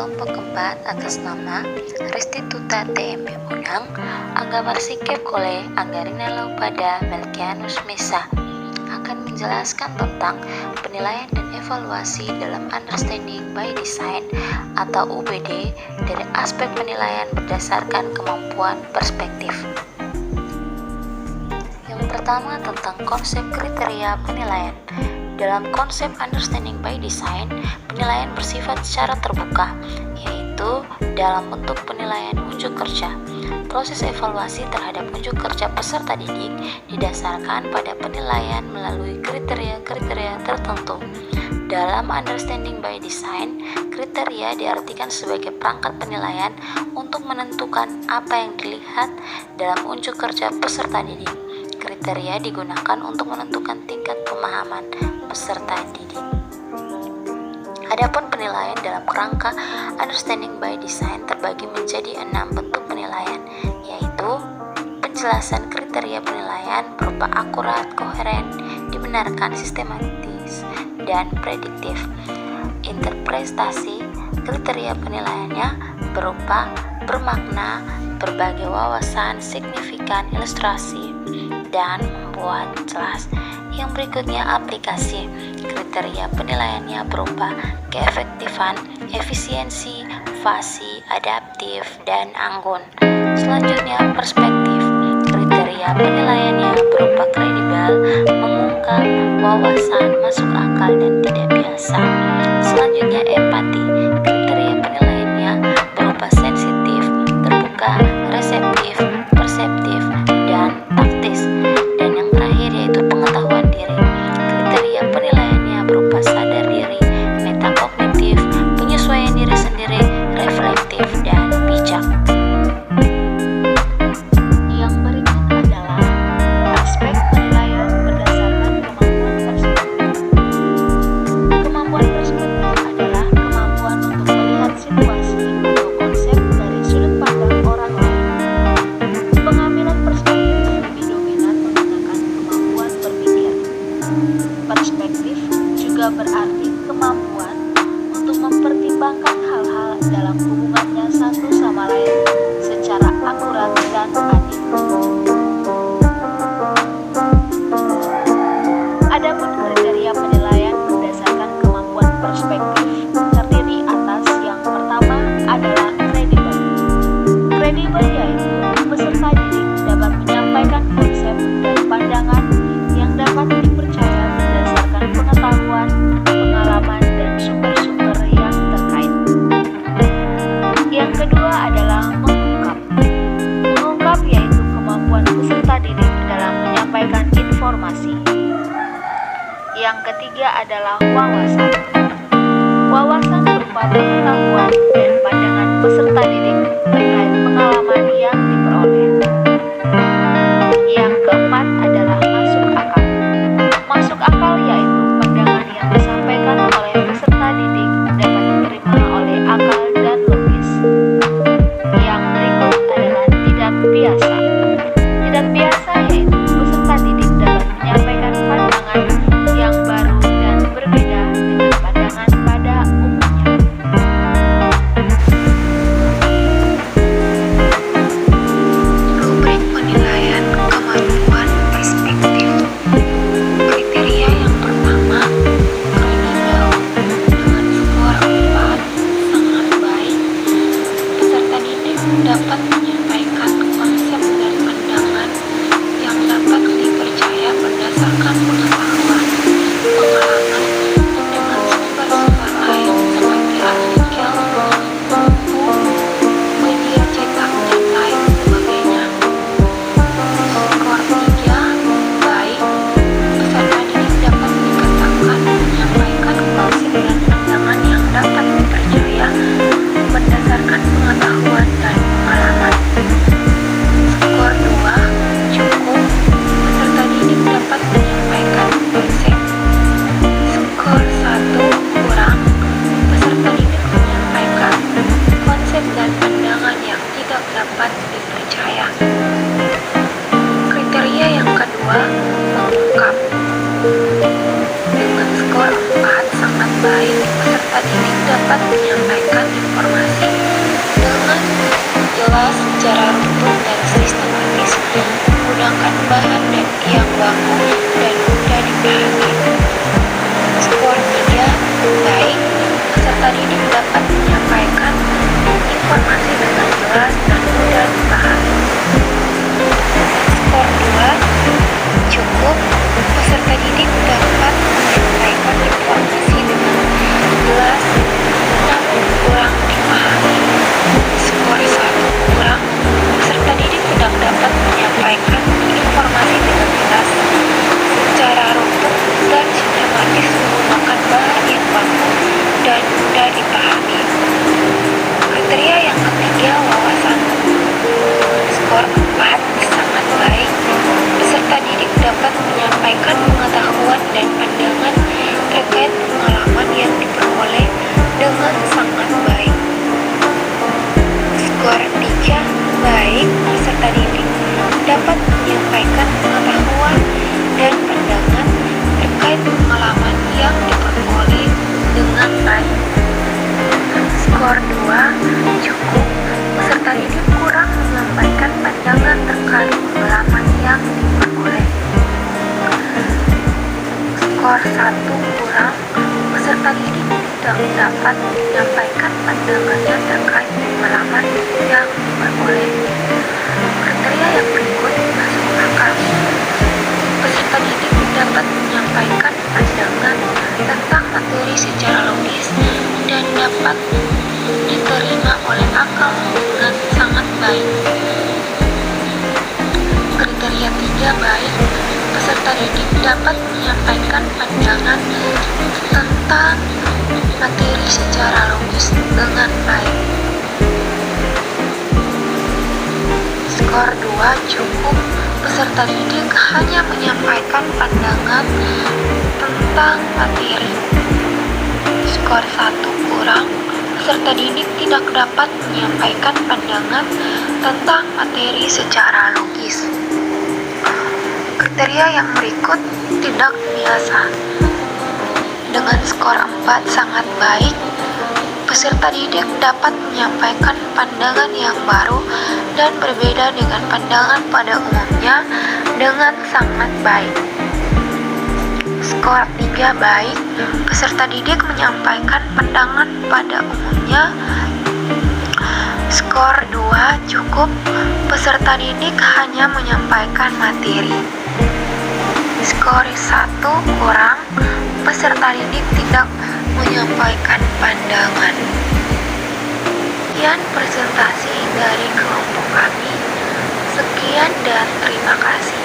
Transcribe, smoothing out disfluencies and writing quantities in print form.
kelompok keempat atas nama Restituta TMB Unang, Anggamar Sikep Kole, Anggarina Laupada, Melkianus Mesa akan menjelaskan tentang penilaian dan evaluasi dalam Understanding by Design atau UBD dari aspek penilaian berdasarkan kemampuan perspektif. Yang pertama tentang konsep kriteria penilaian. Dalam konsep Understanding by Design, penilaian bersifat secara terbuka, yaitu dalam bentuk penilaian unjuk kerja. Proses evaluasi terhadap unjuk kerja peserta didik didasarkan pada penilaian melalui kriteria-kriteria tertentu. Dalam Understanding by Design, kriteria diartikan sebagai perangkat penilaian untuk menentukan apa yang dilihat dalam unjuk kerja peserta didik. Kriteria digunakan untuk menentukan tingkat pemahaman peserta didik. Adapun penilaian dalam kerangka Understanding by Design terbagi menjadi 6 bentuk penilaian, yaitu penjelasan kriteria penilaian berupa akurat, koheren, dibenarkan, sistematis, dan prediktif. Interpretasi kriteria penilaiannya berupa bermakna, berbagai wawasan, signifikan, ilustrasi, dan membuat jelas. Yang berikutnya aplikasi. Kriteria penilaiannya berupa keefektifan, efisiensi, fasi, adaptif, dan anggun. Selanjutnya perspektif. Kriteria penilaiannya berupa kredibel, mengungkap, wawasan, masuk akal, dan tidak biasa. Selanjutnya empati. Kriteria penilaiannya berupa sensitif, terbuka, reseptif, perseptif, dan taktis. Dan yang terakhir yaitu pengetahuan diri. Kriteria penilaiannya berupa sadar diri, metakognitif, penyesuaian diri sendiri, reflektif, dan bijak. Yang berikut adalah aspek penilaian berdasarkan kemampuan perspektif. Kemampuan perspektif adalah kemampuan untuk melihat situasi atau konsep dari sudut pandang orang lain. Pengambilan perspektif lebih dominan menggunakan kemampuan berpikir. Perspektif juga berarti kemampuan untuk mempertimbangkan hal-hal dalam hubungannya satu sama lain secara akurat dan adil. Adapun kriteria penilaian berdasarkan kemampuan perspektif terdiri atas yang pertama adalah kredibel. Kredibel yaitu peserta didik dapat menyampaikan konsep dan pandangan yang dapat dipercaya berdasarkan pengetahuan, pengalaman, dan sumber-sumber yang terkait. Yang kedua adalah mengungkap. Mengungkap yaitu kemampuan peserta didik dalam menyampaikan informasi. Yang ketiga adalah wawasan. Wawasan berupa pengetahuan dan pandangan peserta didik terkait pengalaman yang diperoleh. Yang keempat adalah masuk akal. Masuk akal yaitu pandangan yang disampaikan oleh peserta didik dapat diterima oleh akal dan logis. Yang berikut adalah tidak biasa. Tidak biasa yaitu peserta didik dapat menyampaikan pandangan yang baru dan berbeda dengan pandangan pada umumnya. Rubrik penilaian kemampuan Skor 1 kurang, peserta didik tidak dapat menyampaikan pandangannya terkait pengalaman yang diperoleh. Kriteria yang berikut masuk akal. Peserta didik dapat menyampaikan pandangan tentang materi secara logis dan dapat diterima oleh akal dengan sangat baik. Kriteria 3 baik, peserta didik dapat menyampaikan pandangan tentang materi secara logis dengan baik. Skor 2 cukup, peserta didik hanya menyampaikan pandangan tentang materi. Skor 1 kurang, peserta didik tidak dapat menyampaikan pandangan tentang materi secara logis. Kriteria yang berikut tidak biasa. Dengan skor 4 sangat baik, peserta didik dapat menyampaikan pandangan yang baru dan berbeda dengan pandangan pada umumnya dengan sangat baik. Skor 3 baik, peserta didik menyampaikan pandangan pada umumnya. Skor 2 cukup, peserta didik hanya menyampaikan materi. Skor 1 kurang, peserta didik tidak menyampaikan pandangan. Sekian presentasi dari kelompok kami. Sekian dan terima kasih.